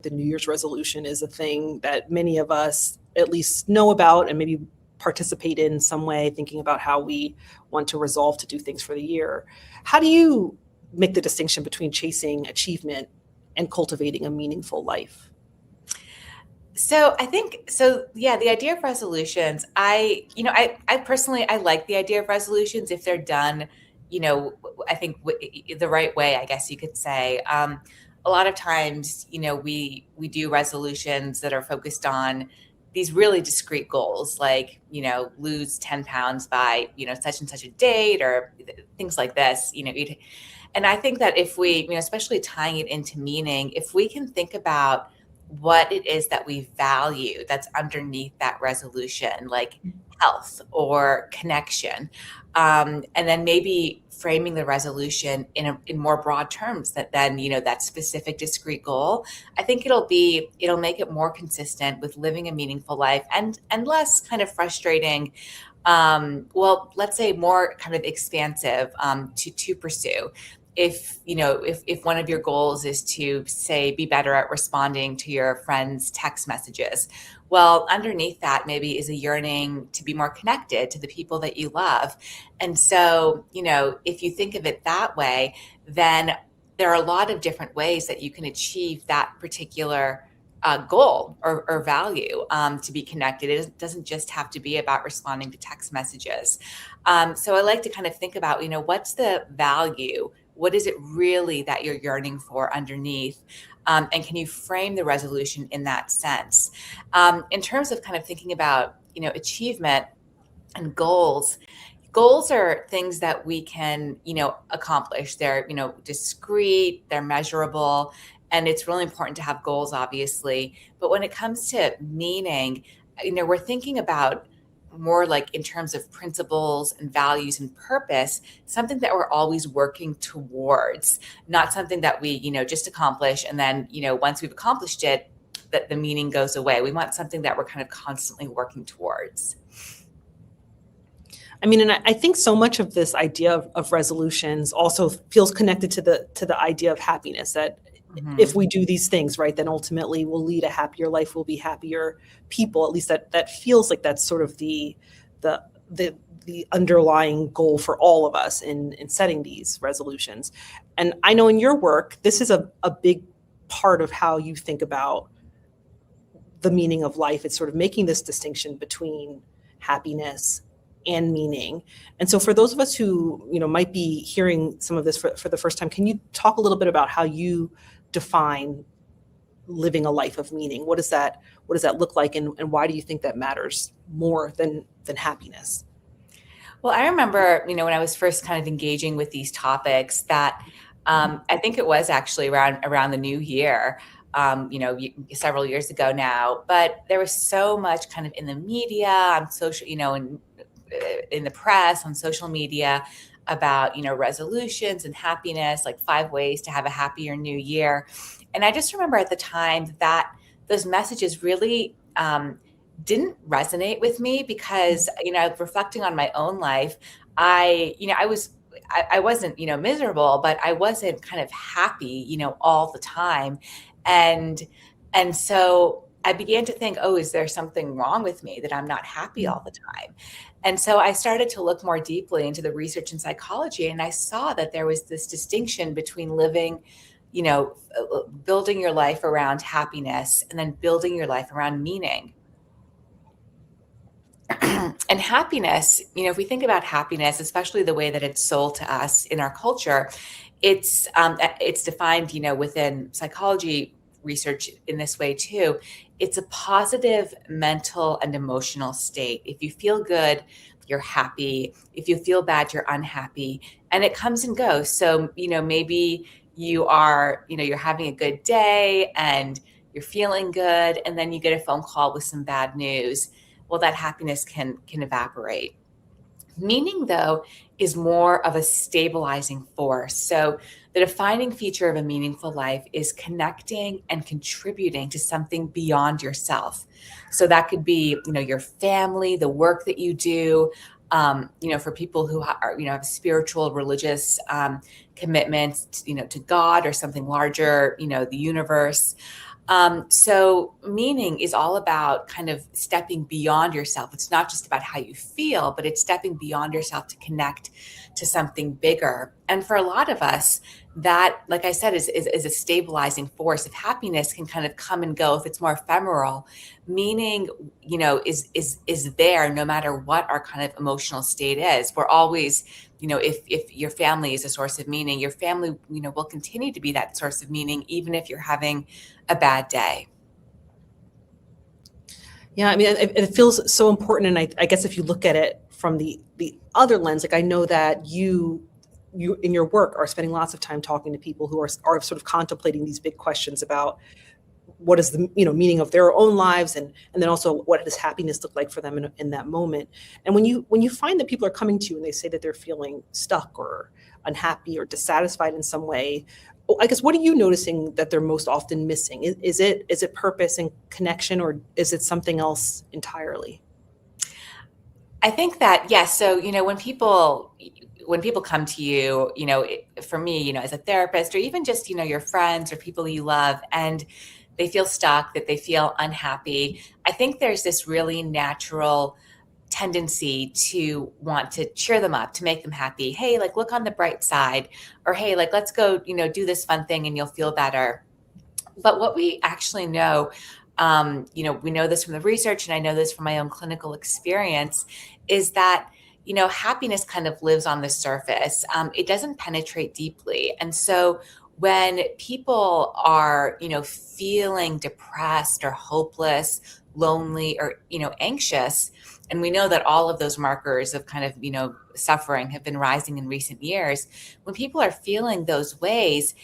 the New Year's resolution is a thing that many of us at least know about and maybe participate in some way, thinking about how we want to resolve to do things for the year. How do you make the distinction between chasing achievement and cultivating a meaningful life? So I think, so yeah, the idea of resolutions, I personally, I like the idea of resolutions if they're done, I think the right way, I guess you could say. A lot of times, we do resolutions that are focused on these really discrete goals, like, lose 10 pounds by, such and such a date, or things like this, and I think that if we, especially tying it into meaning, if we can think about what it is that we value that's underneath that resolution, like health or connection, and then maybe framing the resolution in more broad terms that then, that specific discrete goal, I think it'll make it more consistent with living a meaningful life, and less kind of frustrating, well, let's say more kind of expansive, to pursue. If one of your goals is to, say, be better at responding to your friends' text messages, well, underneath that maybe is a yearning to be more connected to the people that you love. And so, if you think of it that way, then there are a lot of different ways that you can achieve that particular goal or value, to be connected. It doesn't just have to be about responding to text messages. So I like to kind of think about, what's the value? What is it really that you're yearning for underneath? And can you frame the resolution in that sense? In terms of kind of thinking about, achievement and goals, goals are things that we can, accomplish. They're, discrete, they're measurable, and it's really important to have goals, obviously. But when it comes to meaning, we're thinking about more like in terms of principles and values and purpose, something that we're always working towards, not something that we, just accomplish. And then, once we've accomplished it, that the meaning goes away. We want something that we're kind of constantly working towards. I mean, and I think so much of this idea of resolutions also feels connected to the idea of happiness, that if we do these things, right, then ultimately we'll lead a happier life, we'll be happier people. At least that feels like that's sort of the underlying goal for all of us in setting these resolutions. And I know in your work, this is a big part of how you think about the meaning of life. It's sort of making this distinction between happiness and meaning. And so for those of us who, might be hearing some of this for the first time, can you talk a little bit about how you define living a life of meaning? What does that look like, and why do you think that matters more than happiness? Well, I remember, when I was first kind of engaging with these topics, that I think it was actually around the new year, several years ago now, but there was so much kind of in the media, on social, in the press, on social media, about, resolutions and happiness, like 5 ways to have a happier new year. And I just remember at the time that those messages really didn't resonate with me, because, reflecting on my own life, I wasn't, miserable, but I wasn't kind of happy, all the time. And so I began to think, oh, is there something wrong with me that I'm not happy all the time? And so I started to look more deeply into the research in psychology, and I saw that there was this distinction between living, building your life around happiness, and then building your life around meaning. And happiness, if we think about happiness, especially the way that it's sold to us in our culture, it's defined, within psychology research in this way too. It's a positive mental and emotional state. If you feel good, you're happy. If you feel bad, you're unhappy. And it comes and goes. So, maybe you are, you're having a good day and you're feeling good, and then you get a phone call with some bad news. Well, that happiness can evaporate. Meaning, though, is more of a stabilizing force. So the defining feature of a meaningful life is connecting and contributing to something beyond yourself. So that could be, your family, the work that you do, for people who are, have spiritual, religious commitments, to God or something larger, the universe. So meaning is all about kind of stepping beyond yourself. It's not just about how you feel, but it's stepping beyond yourself to connect to something bigger. And for a lot of us, that, like I said, is a stabilizing force. If happiness can kind of come and go, if it's more ephemeral, meaning, is there no matter what our kind of emotional state is. We're always, if your family is a source of meaning, your family, will continue to be that source of meaning, even if you're having a bad day. Yeah, I mean, it feels so important, and I guess if you look at it from the other lens, like I know that you in your work are spending lots of time talking to people who are sort of contemplating these big questions about what is the meaning of their own lives, and then also what does happiness look like for them in that moment. And when you find that people are coming to you and they say that they're feeling stuck or unhappy or dissatisfied in some way, I guess, what are you noticing that they're most often missing? Is it purpose and connection, or is it something else entirely? I think that, yes. So, when people come to you, for me, as a therapist, or even just, your friends or people you love, and they feel stuck, that they feel unhappy, I think there's this really natural tendency to want to cheer them up, to make them happy. Hey, like, look on the bright side, or hey, like, let's go, do this fun thing and you'll feel better. But what we actually know, we know this from the research, and I know this from my own clinical experience, is that, happiness kind of lives on the surface. It doesn't penetrate deeply. And so when people are, feeling depressed or hopeless, lonely, or, anxious, and we know that all of those markers of kind of, suffering have been rising in recent years. When people are feeling those ways,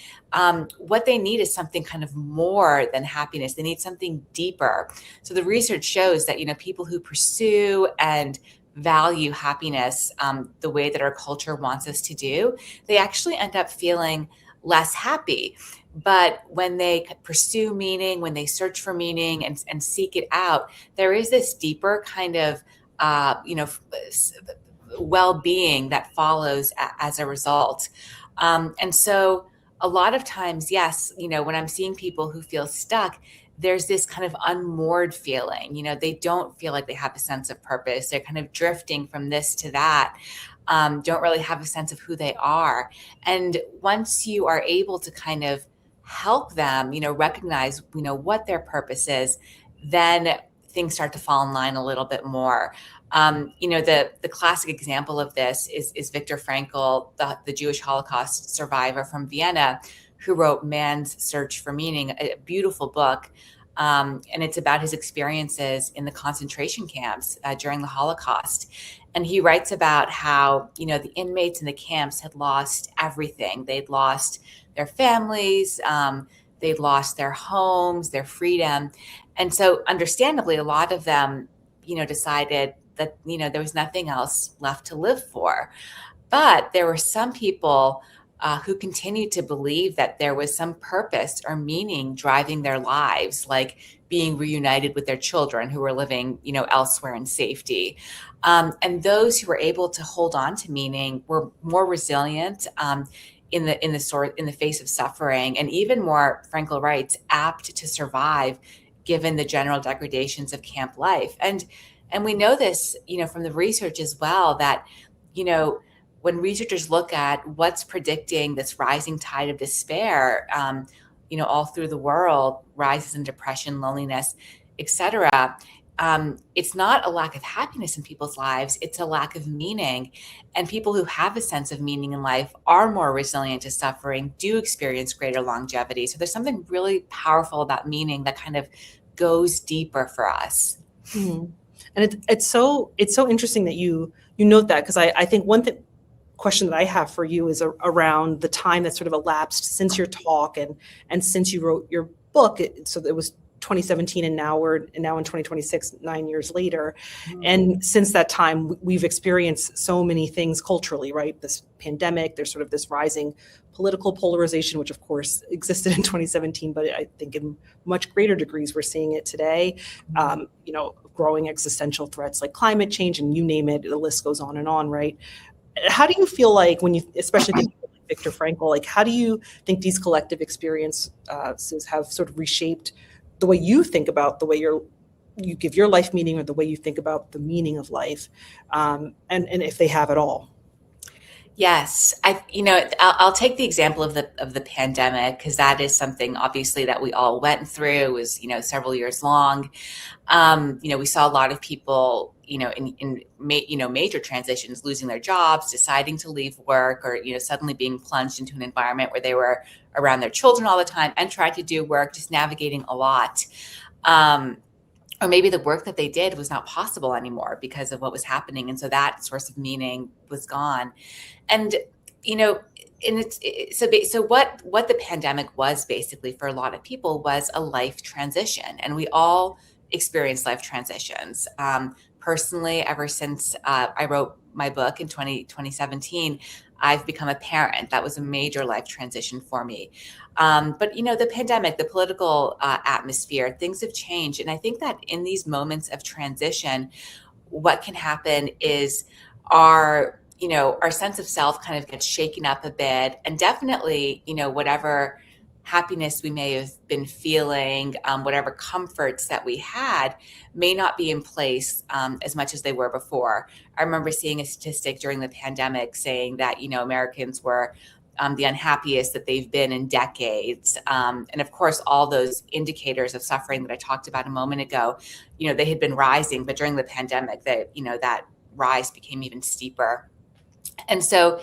what they need is something kind of more than happiness. They need something deeper. So the research shows that, people who pursue and value happiness the way that our culture wants us to do, they actually end up feeling less happy. But when they pursue meaning, when they search for meaning and seek it out, there is this deeper kind of, well-being that follows as a result. And so a lot of times, yes, when I'm seeing people who feel stuck, there's this kind of unmoored feeling. They don't feel like they have a sense of purpose. They're kind of drifting from this to that. Don't really have a sense of who they are. And once you are able to kind of help them, recognize, what their purpose is, then things start to fall in line a little bit more. The classic example of this is Viktor Frankl, the Jewish Holocaust survivor from Vienna, who wrote Man's Search for Meaning, a beautiful book. And it's about his experiences in the concentration camps during the Holocaust. And he writes about how, the inmates in the camps had lost everything. They'd lost their families, they'd lost their homes, their freedom. And so understandably, a lot of them, decided that, there was nothing else left to live for. But there were some people who continued to believe that there was some purpose or meaning driving their lives, like being reunited with their children who were living, elsewhere in safety. And those who were able to hold on to meaning were more resilient in the face of suffering, and even more, Frankel writes, apt to survive given the general degradations of camp life. And we know this, from the research as well, that, when researchers look at what's predicting this rising tide of despair, all through the world, rises in depression, loneliness, etc., it's not a lack of happiness in people's lives, it's a lack of meaning. And people who have a sense of meaning in life are more resilient to suffering, do experience greater longevity. So there's something really powerful about meaning that kind of goes deeper for us. Mhm. And it's so interesting that you note that, because I think question that I have for you is around the time that sort of elapsed since your talk and since you wrote your book. So it was 2017, and now in 2026, 9 years later. And since that time, we've experienced so many things culturally, right? This pandemic, there's sort of this rising political polarization, which of course existed in 2017, but I think in much greater degrees we're seeing it today. Growing existential threats like climate change, and you name it, the list goes on, right? How do you feel like when you, especially thinking of Viktor Frankl, like how do you think these collective experiences have sort of reshaped the way you think about the way you give your life meaning, or the way you think about the meaning of life, and if they have at all. Yes, I'll take the example of the pandemic, because that is something obviously that we all went through. It was, several years long. We saw a lot of people, major transitions, losing their jobs, deciding to leave work, or, suddenly being plunged into an environment where they were around their children all the time and tried to do work, just navigating a lot. Um, or maybe the work that they did was not possible anymore because of what was happening. And so that source of meaning was gone. And, you know, and so what the pandemic was basically for a lot of people was a life transition, and we all experience life transitions. Personally, ever since I wrote my book in 2017, I've become a parent. That was a major life transition for me. But the pandemic, the political atmosphere, things have changed, and I think that in these moments of transition, what can happen is our sense of self kind of gets shaken up a bit, and definitely whatever happiness we may have been feeling, whatever comforts that we had may not be in place as much as they were before. I remember seeing a statistic during the pandemic saying that Americans were the unhappiest that they've been in decades. And of course, all those indicators of suffering that I talked about a moment ago, they had been rising, but during the pandemic, that rise became even steeper. And so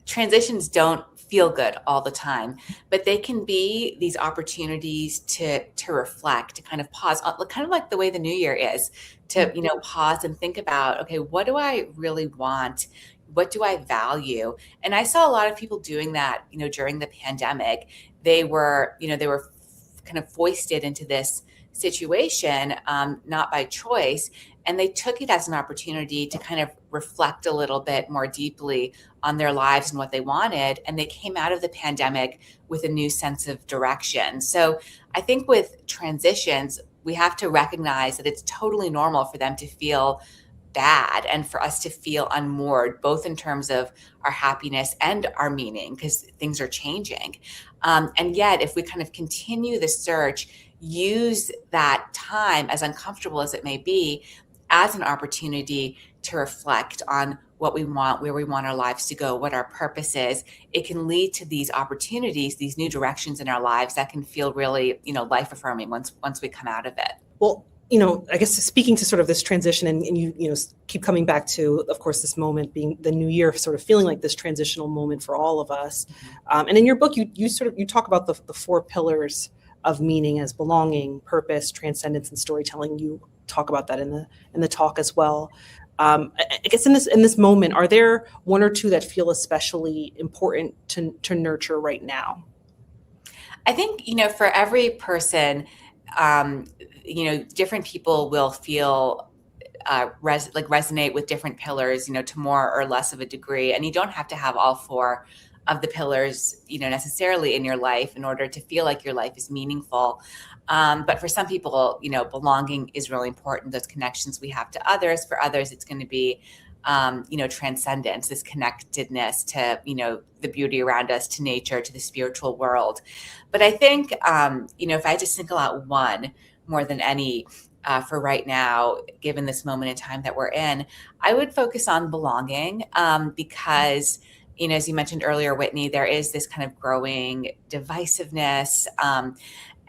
transitions don't feel good all the time, but they can be these opportunities to reflect, to kind of pause, kind of like the way the new year is, to pause and think about, okay, what do I really want? What do I value? And I saw a lot of people doing that, during the pandemic. They were kind of foisted into this situation, not by choice, and they took it as an opportunity to kind of reflect a little bit more deeply on their lives and what they wanted. And they came out of the pandemic with a new sense of direction. So I think with transitions, we have to recognize that it's totally normal for them to feel bad and for us to feel unmoored, both in terms of our happiness and our meaning, because things are changing. And yet, if we kind of continue the search, use that time, as uncomfortable as it may be, as an opportunity to reflect on what we want, where we want our lives to go, what our purpose is, it can lead to these opportunities, these new directions in our lives that can feel really, life affirming once we come out of it. Well, I guess speaking to sort of this transition, and you keep coming back to, of course, this moment being the new year, sort of feeling like this transitional moment for all of us. And in your book, you talk about the four pillars of meaning as belonging, purpose, transcendence, and storytelling. You talk about that in the talk as well. I guess in this moment, are there one or two that feel especially important to nurture right now? I think for every person, different people will feel resonate with different pillars, to more or less of a degree. And you don't have to have all four of the pillars, necessarily in your life in order to feel like your life is meaningful. But for some people, belonging is really important. Those connections we have to others. For others, it's going to be, transcendence, this connectedness to, the beauty around us, to nature, to the spiritual world. But I think, if I had to single out one more than any, for right now, given this moment in time that we're in, I would focus on belonging, because, as you mentioned earlier, Whitney, there is this kind of growing divisiveness.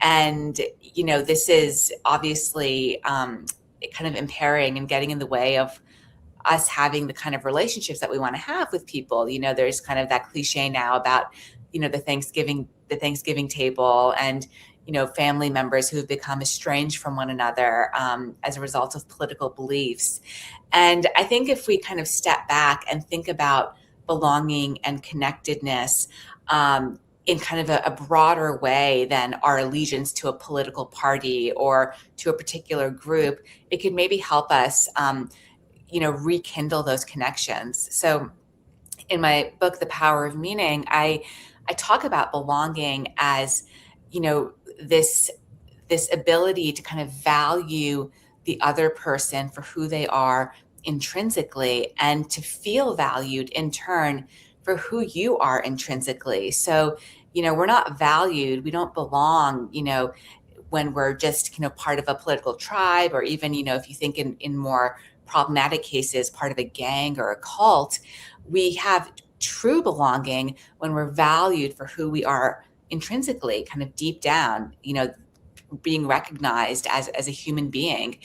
And, this is obviously kind of impairing and getting in the way of us having the kind of relationships that we want to have with people. There's kind of that cliche now about, the Thanksgiving table, and, family members who've become estranged from one another as a result of political beliefs. And I think if we kind of step back and think about belonging and connectedness, in kind of a broader way than our allegiance to a political party or to a particular group, it could maybe help us, rekindle those connections. So in my book, The Power of Meaning, I talk about belonging as, this ability to kind of value the other person for who they are intrinsically, and to feel valued in turn for who you are intrinsically. So, we're not valued, we don't belong, when we're just, part of a political tribe, or even, if you think in more problematic cases, part of a gang or a cult. We have true belonging when we're valued for who we are intrinsically, kind of deep down, being recognized as a human being.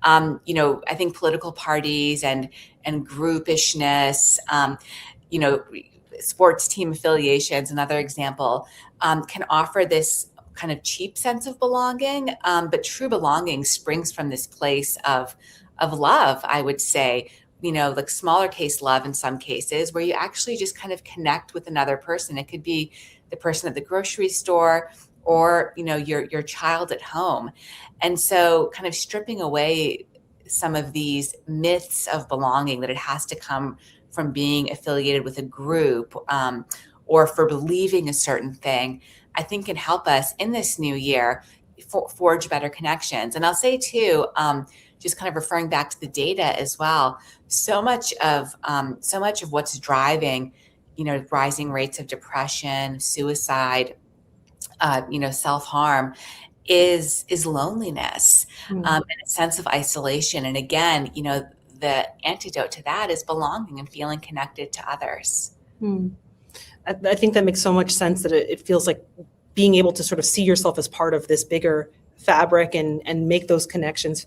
I think political parties and groupishness, you know, sports team affiliations, another example, can offer this kind of cheap sense of belonging, but true belonging springs from this place of love, I would say. Like smaller case love in some cases, where you actually just kind of connect with another person. It could be the person at the grocery store, or your child at home. And so kind of stripping away some of these myths of belonging, that it has to come from being affiliated with a group, or for believing a certain thing, I think can help us in this new year forge better connections. And I'll say too, just kind of referring back to the data as well, so much of what's driving rising rates of depression, suicide, self-harm is loneliness, and a sense of isolation. And again, the antidote to that is belonging and feeling connected to others. I think that makes so much sense, that it feels like being able to sort of see yourself as part of this bigger fabric and make those connections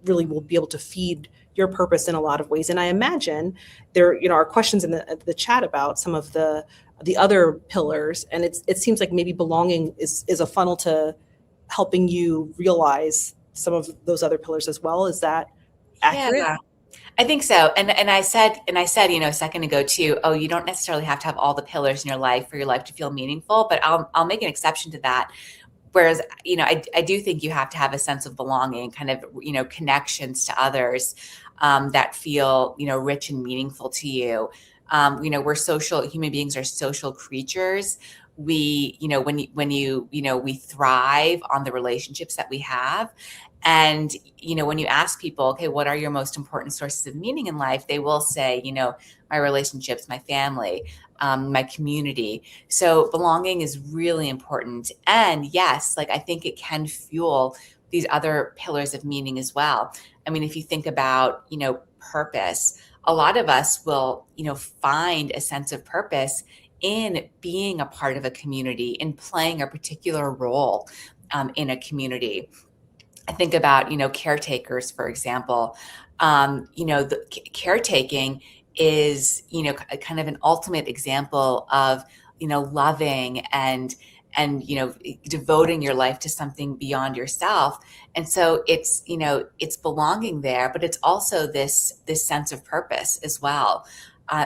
really will be able to feed your purpose in a lot of ways. And I imagine there, are questions in the chat about some of the other pillars, and it seems like maybe belonging is a funnel to helping you realize some of those other pillars as well. Is that accurate? Yeah, I think so. And I said, a second ago too, oh, you don't necessarily have to have all the pillars in your life for your life to feel meaningful, but I'll make an exception to that. Whereas, I do think you have to have a sense of belonging, kind of, connections to others, that feel, rich and meaningful to you. We're human beings are social creatures. We, we thrive on the relationships that we have. And, when you ask people, okay, what are your most important sources of meaning in life? They will say, my relationships, my family, my community. So belonging is really important. And yes, like I think it can fuel these other pillars of meaning as well. I mean, if you think about, purpose, a lot of us will, find a sense of purpose in being a part of a community, in playing a particular role in a community. I think about, caretakers, for example. The caretaking is, kind of an ultimate example of, loving and devoting your life to something beyond yourself. And so it's belonging there, but it's also this sense of purpose as well.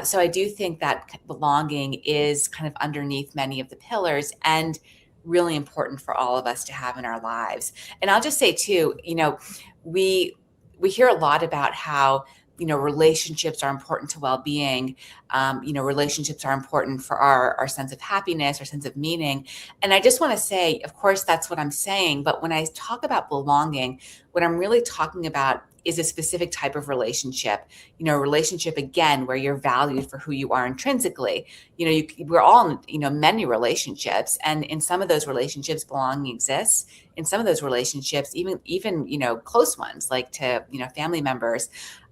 So I do think that belonging is kind of underneath many of the pillars, and really important for all of us to have in our lives. And I'll just say too, we hear a lot about how relationships are important to well-being. Relationships are important for our sense of happiness, our sense of meaning. And I just want to say, of course, that's what I'm saying. But when I talk about belonging, what I'm really talking about is a specific type of relationship, relationship, again, where you're valued for who you are intrinsically. We're all in, many relationships, and in some of those relationships, belonging exists. In some of those relationships, even, close ones, like to, family members,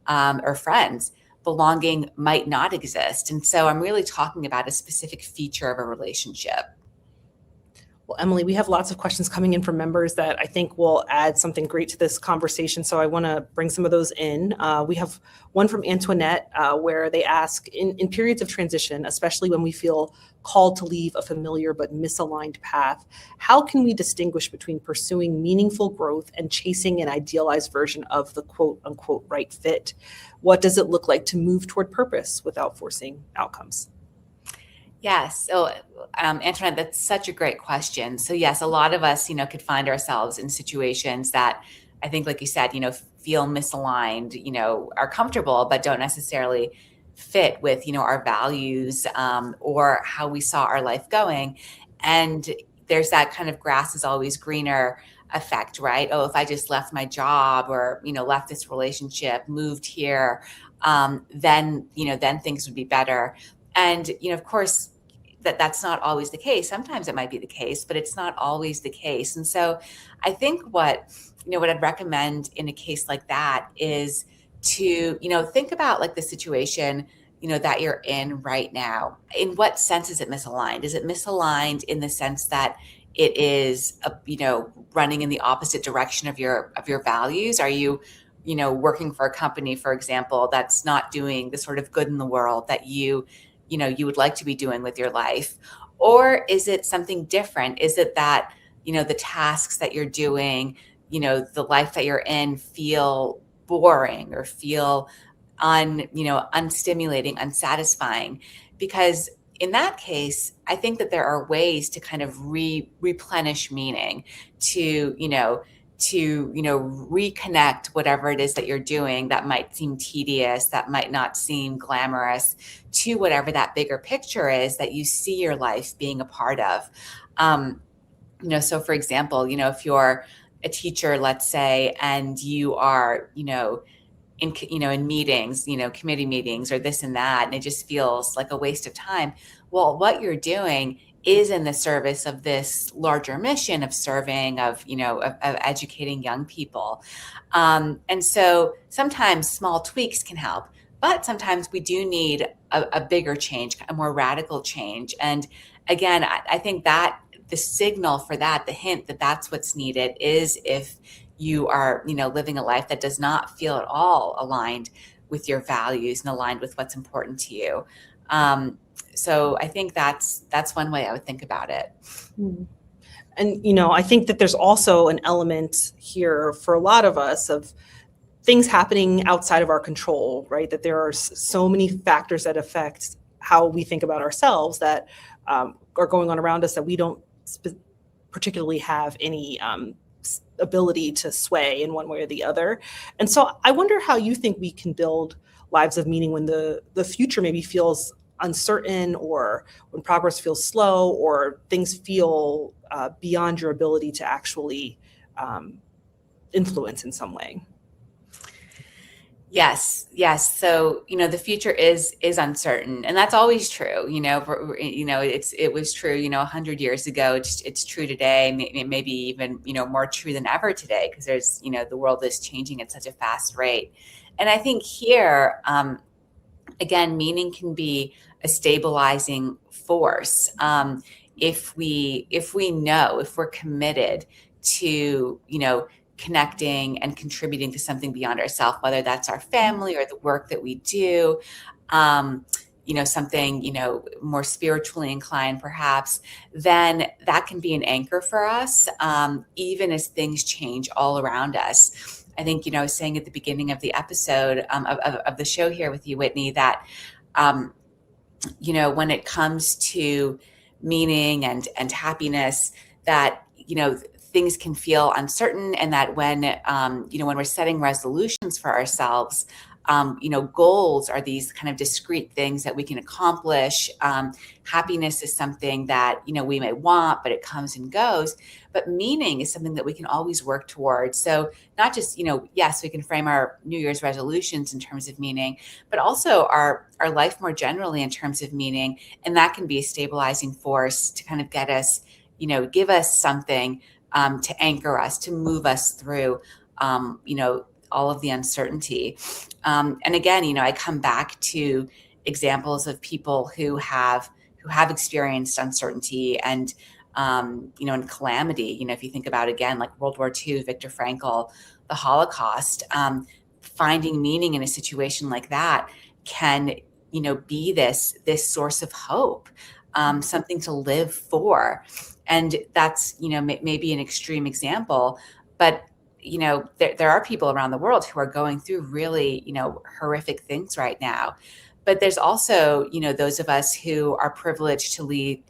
or friends, belonging might not exist. And so I'm really talking about a specific feature of a relationship. Well, Emily, we have lots of questions coming in from members that I think will add something great to this conversation. So I want to bring some of those in. We have one from Antoinette, where they ask, in periods of transition, especially when we feel called to leave a familiar but misaligned path, how can we distinguish between pursuing meaningful growth and chasing an idealized version of the quote unquote right fit? What does it look like to move toward purpose without forcing outcomes? Yes. So, Antoinette, that's such a great question. So yes, a lot of us, could find ourselves in situations that I think, like you said, feel misaligned, are comfortable, but don't necessarily fit with, our values, or how we saw our life going. And there's that kind of grass is always greener effect, right? Oh, if I just left my job, or, left this relationship, moved here, then things would be better. And, of course, that's not always the case. Sometimes it might be the case, but it's not always the case. And so I think what I'd recommend in a case like that is to, think about like the situation, that you're in right now. In what sense is it misaligned? Is it misaligned in the sense that it is, running in the opposite direction of your values? Are you, working for a company, for example, that's not doing the sort of good in the world that you would like to be doing with your life? Or is it something different? Is it that, the tasks that you're doing, the life that you're in feel boring or feel unstimulating, unsatisfying? Because in that case, I think that there are ways to kind of replenish meaning, to, reconnect whatever it is that you're doing that might seem tedious, that might not seem glamorous, to whatever that bigger picture is that you see your life being a part of. So for example, if you're a teacher, let's say, and you are, in meetings, committee meetings or this and that, and it just feels like a waste of time. Well, what you're doing is in the service of this larger mission of serving, of educating young people. And so sometimes small tweaks can help, but sometimes we do need a bigger change, a more radical change. And again, I think that the signal for that, the hint that that's what's needed, is if you are, living a life that does not feel at all aligned with your values and aligned with what's important to you. So I think that's one way I would think about it. And, I think that there's also an element here for a lot of us of things happening outside of our control, right? That there are so many factors that affect how we think about ourselves that are going on around us that we don't particularly have any ability to sway in one way or the other. And so I wonder how you think we can build lives of meaning when the future maybe feels uncertain, or when progress feels slow, or things feel beyond your ability to actually influence in some way. Yes. So, the future is uncertain, and that's always true. It was true, 100 years ago. It's true today, maybe even, more true than ever today, because there's, the world is changing at such a fast rate. And I think here, again, meaning can be a stabilizing force. If we're committed to, connecting and contributing to something beyond ourselves, whether that's our family or the work that we do, something, more spiritually inclined perhaps, then that can be an anchor for us, even as things change all around us. I think, I was saying at the beginning of the episode of the show here with you, Whitney, that, when it comes to meaning and happiness, that, things can feel uncertain, and that when we're setting resolutions for ourselves, goals are these kind of discrete things that we can accomplish. Happiness is something that, we may want, but it comes and goes. But meaning is something that we can always work towards. So not just, yes, we can frame our New Year's resolutions in terms of meaning, but also our life more generally in terms of meaning. And that can be a stabilizing force to kind of get us, give us something to anchor us, to move us through, all of the uncertainty. And again, I come back to examples of people who have experienced uncertainty and, and calamity. If you think about, again, like World War II, Viktor Frankl, the Holocaust, finding meaning in a situation like that can, be this source of hope, something to live for. And that's, maybe an extreme example, but, there are people around the world who are going through really, horrific things right now. But there's also, those of us who are privileged to lead,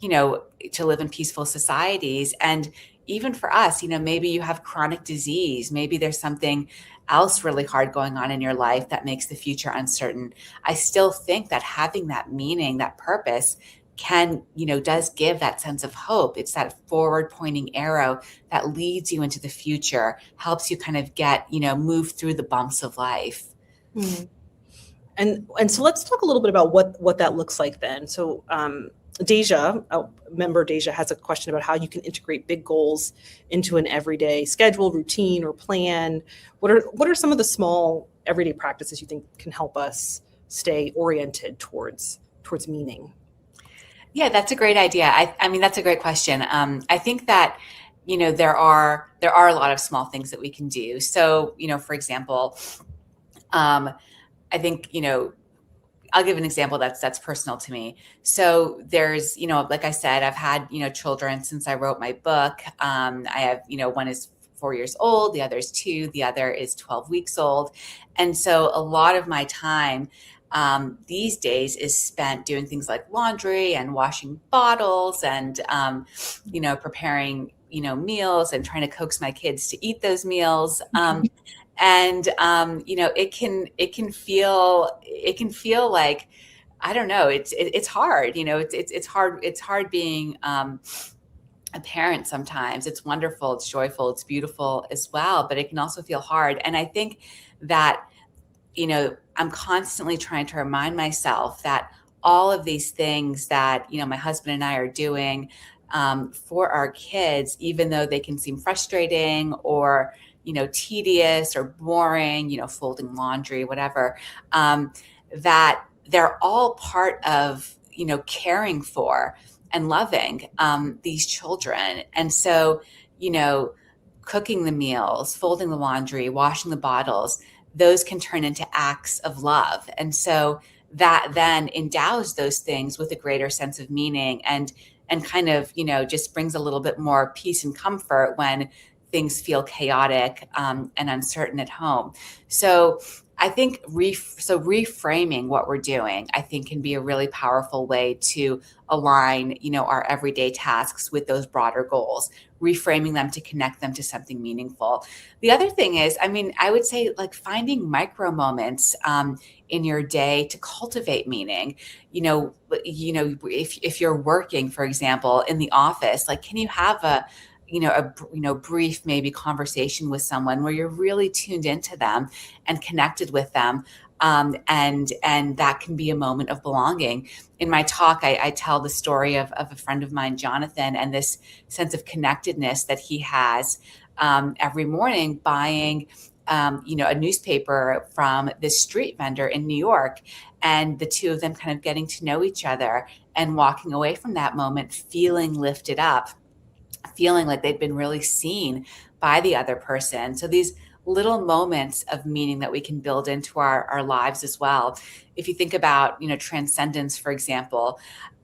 to live in peaceful societies. And even for us, maybe you have chronic disease, maybe there's something else really hard going on in your life that makes the future uncertain. I still think that having that meaning, that purpose, can, does give that sense of hope. It's that forward pointing arrow that leads you into the future, helps you kind of get, move through the bumps of life. And so let's talk a little bit about what that looks like then. So Deja, member Deja, has a question about how you can integrate big goals into an everyday schedule, routine, or plan. What are some of the small everyday practices you think can help us stay oriented towards meaning? Yeah, that's a great idea. I mean, that's a great question. I think that, there are a lot of small things that we can do. So, for example, um, I think, I'll give an example that's personal to me. So there's, like I said, I've had, children since I wrote my book. I have, one is 4 years old, the other is 2, the other is 12 weeks old. And so a lot of my time these days is spent doing things like laundry and washing bottles and, preparing, meals and trying to coax my kids to eat those meals. And it can feel like, I don't know, it's hard, it's hard being a parent. Sometimes it's wonderful, it's joyful, it's beautiful as well, but it can also feel hard. And I think that, I'm constantly trying to remind myself that all of these things that, my husband and I are doing for our kids, even though they can seem frustrating or, tedious or boring, folding laundry, whatever, that they're all part of, caring for and loving these children. And so, you know, cooking the meals, folding the laundry, washing the bottles, those can turn into acts of love. And so that then endows those things with a greater sense of meaning and kind of, just brings a little bit more peace and comfort when things feel chaotic and uncertain at home. So I think reframing what we're doing, I think, can be a really powerful way to align, our everyday tasks with those broader goals, reframing them to connect them to something meaningful. The other thing is, I mean, I would say like finding micro moments in your day to cultivate meaning. If you're working, for example, in the office, like, can you have a brief maybe conversation with someone where you're really tuned into them and connected with them, and that can be a moment of belonging. In my talk, I tell the story of a friend of mine, Jonathan, and this sense of connectedness that he has every morning buying a newspaper from this street vendor in New York, and the two of them kind of getting to know each other and walking away from that moment feeling lifted up, feeling like they've been really seen by the other person. So these little moments of meaning that we can build into our lives as well. If you think about, transcendence, for example,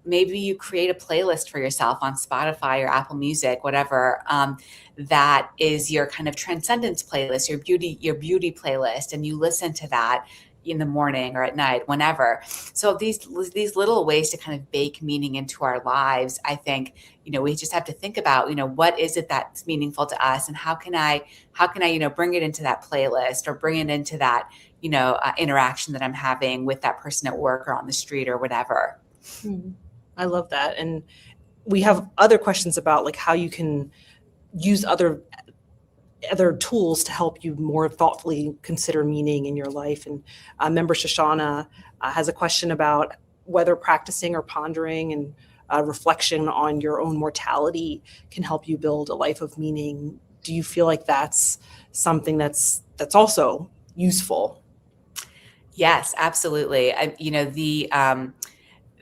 maybe you create a playlist for yourself on Spotify or Apple Music, whatever, that is your kind of transcendence playlist, your beauty playlist, and you listen to that in the morning or at night, whenever. So these little ways to kind of bake meaning into our lives, I think, we just have to think about, what is it that's meaningful to us, and how can I, bring it into that playlist or bring it into that, interaction that I'm having with that person at work or on the street or whatever. Hmm. I love that. And we have other questions about like how you can use other tools to help you more thoughtfully consider meaning in your life. And member Shoshana has a question about whether practicing or pondering and reflection on your own mortality can help you build a life of meaning. Do you feel like that's something that's also useful? Yes, absolutely.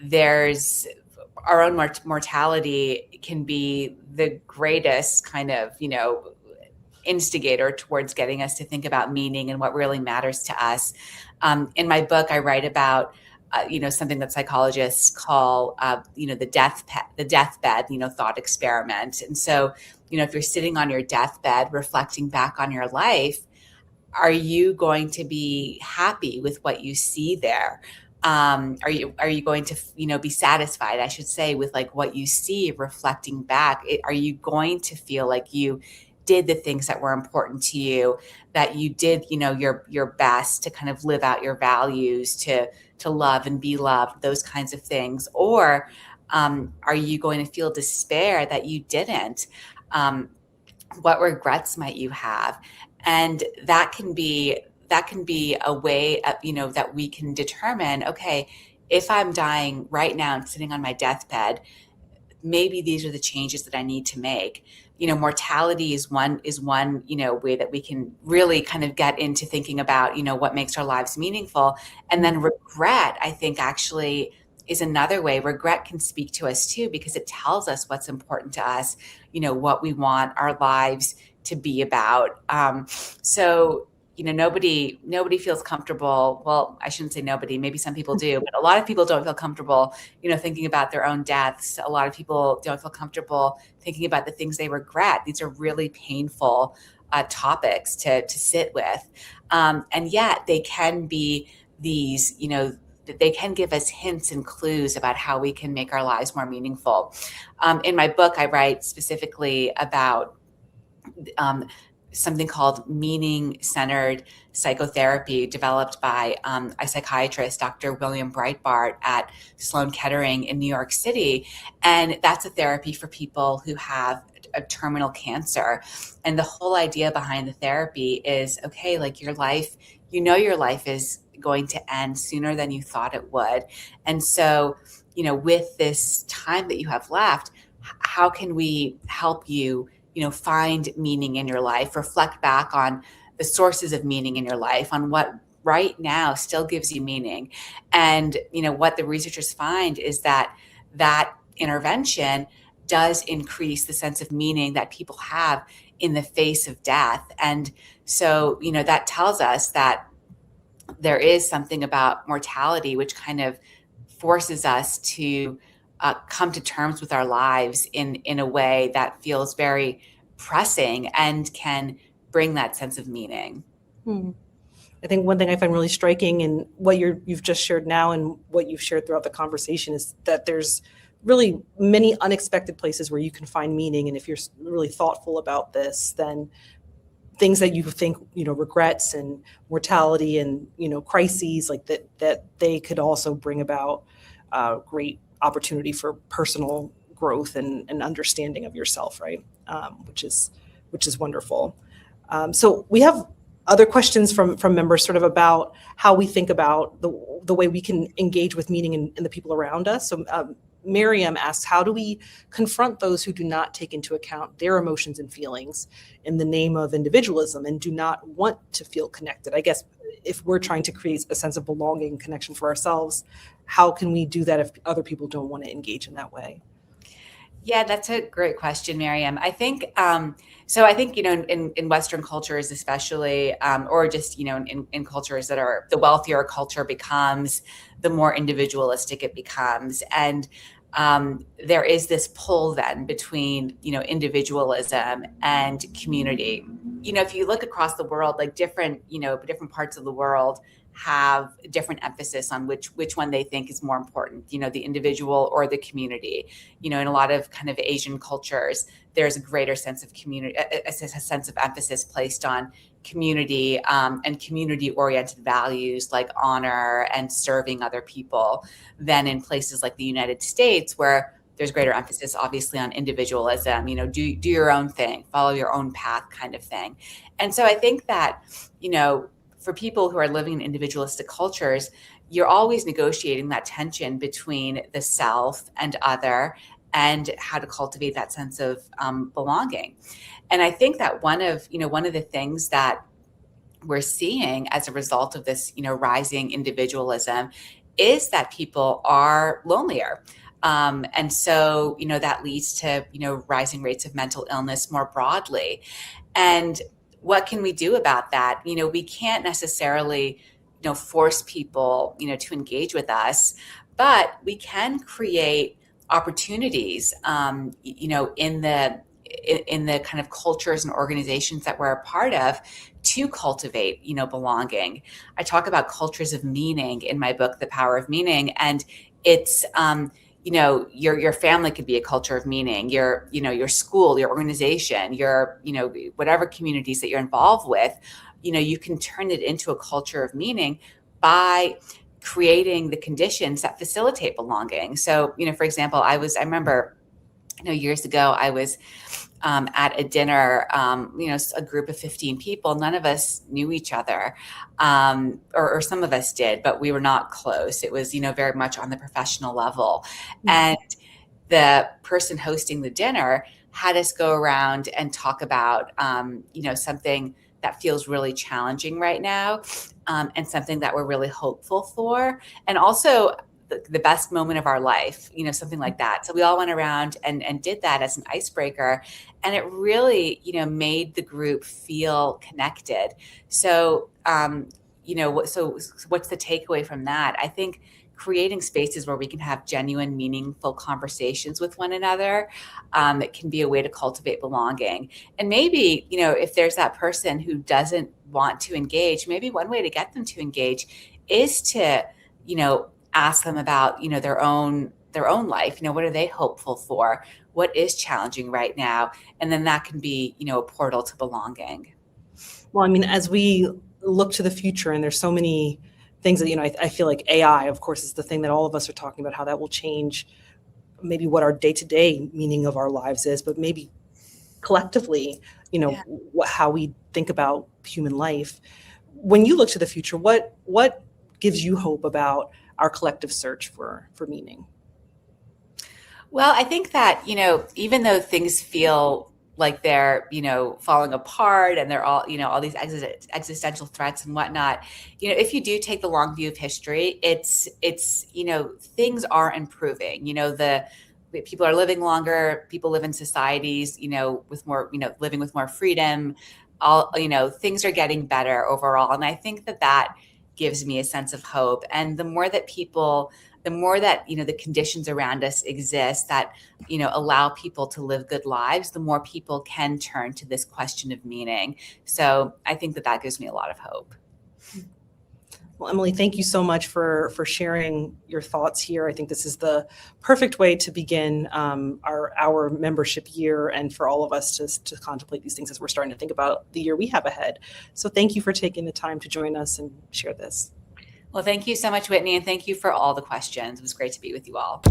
There's our own mortality can be the greatest kind of, instigator towards getting us to think about meaning and what really matters to us. In my book, I write about something that psychologists call the deathbed thought experiment. And so, if you're sitting on your deathbed reflecting back on your life, are you going to be happy with what you see there? Are you going to be satisfied, I should say, with like what you see reflecting back? Are you going to feel like you did the things that were important to you, that you did your best to kind of live out your values, to love and be loved, those kinds of things? Or are you going to feel despair that you didn't? um, what regrets might you have? And that can be a way of, that we can determine, okay, if I'm dying right now and sitting on my deathbed, maybe these are the changes that I need to make. Mortality is one, way that we can really kind of get into thinking about, what makes our lives meaningful. And then regret, I think actually is another way. Regret can speak to us too, because it tells us what's important to us, what we want our lives to be about. So nobody feels comfortable. Well, I shouldn't say nobody, maybe some people do, but a lot of people don't feel comfortable, thinking about their own deaths. A lot of people don't feel comfortable thinking about the things they regret. These are really painful topics to sit with. And yet they can be these, they can give us hints and clues about how we can make our lives more meaningful. In my book, I write specifically about um, something called meaning-centered psychotherapy, developed by a psychiatrist, Dr. William Breitbart, at Sloan Kettering in New York City. And that's a therapy for people who have a terminal cancer. And the whole idea behind the therapy is, okay, like your life, your life is going to end sooner than you thought it would. And so, with this time that you have left, how can we help you find meaning in your life, reflect back on the sources of meaning in your life, on what right now still gives you meaning. And, what the researchers find is that intervention does increase the sense of meaning that people have in the face of death. And so, that tells us that there is something about mortality which kind of forces us to come to terms with our lives in a way that feels very pressing and can bring that sense of meaning. Hmm. I think one thing I find really striking in what you've just shared now and what you've shared throughout the conversation is that there's really many unexpected places where you can find meaning. And if you're really thoughtful about this, then things that you think, regrets and mortality and, crises like that they could also bring about great opportunity for personal growth and understanding of yourself, right? Which is wonderful. So we have other questions from members sort of about how we think about the way we can engage with meaning in the people around us. So Miriam asks, how do we confront those who do not take into account their emotions and feelings in the name of individualism and do not want to feel connected? I guess if we're trying to create a sense of belonging and connection for ourselves, how can we do that if other people don't want to engage in that way? Yeah, that's a great question, Miriam. I think so. I think in Western cultures, especially, or just in cultures that are the wealthier a culture becomes, the more individualistic it becomes, and there is this pull then between individualism and community. If you look across the world, like different parts of the world have different emphasis on which one they think is more important, the individual or the community. In a lot of kind of Asian cultures, there's a greater sense of community, a sense of emphasis placed on community and community-oriented values like honor and serving other people than in places like the United States, where there's greater emphasis, obviously, on individualism. Do your own thing, follow your own path, kind of thing. And so I think that for people who are living in individualistic cultures, you're always negotiating that tension between the self and other, and how to cultivate that sense of belonging. And I think that one of the things that we're seeing as a result of this, rising individualism, is that people are lonelier. And so, that leads to, rising rates of mental illness more broadly. And what can we do about that? We can't necessarily, force people, to engage with us, but we can create opportunities, in the kind of cultures and organizations that we're a part of to cultivate, belonging. I talk about cultures of meaning in my book, The Power of Meaning, and it's your family could be a culture of meaning, your school, your organization, your whatever communities that you're involved with, you can turn it into a culture of meaning by creating the conditions that facilitate belonging. So, for example, I remember I know years ago I was at a dinner, a group of 15 people. None of us knew each other, or some of us did, but we were not close. It was, very much on the professional level. And the person hosting the dinner had us go around and talk about, something that feels really challenging right now, and something that we're really hopeful for. And also, the best moment of our life, something like that. So we all went around and did that as an icebreaker. And it really, made the group feel connected. So, so what's the takeaway from that? I think creating spaces where we can have genuine, meaningful conversations with one another, it can be a way to cultivate belonging. And maybe, if there's that person who doesn't want to engage, maybe one way to get them to engage is to, ask them about, their own life. What are they hopeful for? What is challenging right now? And then that can be, a portal to belonging. Well, I mean, as we look to the future, and there's so many things that, I feel like AI, of course, is the thing that all of us are talking about, how that will change maybe what our day-to-day meaning of our lives is, but maybe collectively, Yeah. how we think about human life. When you look to the future, what gives you hope about our collective search for meaning? Well, I think that, even though things feel like they're, falling apart and they're all these existential threats and whatnot, if you do take the long view of history, it's, things are improving. The people are living longer, people live in societies, with more, living with more freedom. All, things are getting better overall. And I think that gives me a sense of hope. And the more that the conditions around us exist that, allow people to live good lives, the more people can turn to this question of meaning. So I think that gives me a lot of hope. Well, Emily, thank you so much for sharing your thoughts here. I think this is the perfect way to begin our membership year, and for all of us to contemplate these things as we're starting to think about the year we have ahead. So thank you for taking the time to join us and share this. Well, thank you so much, Whitney, and thank you for all the questions. It was great to be with you all.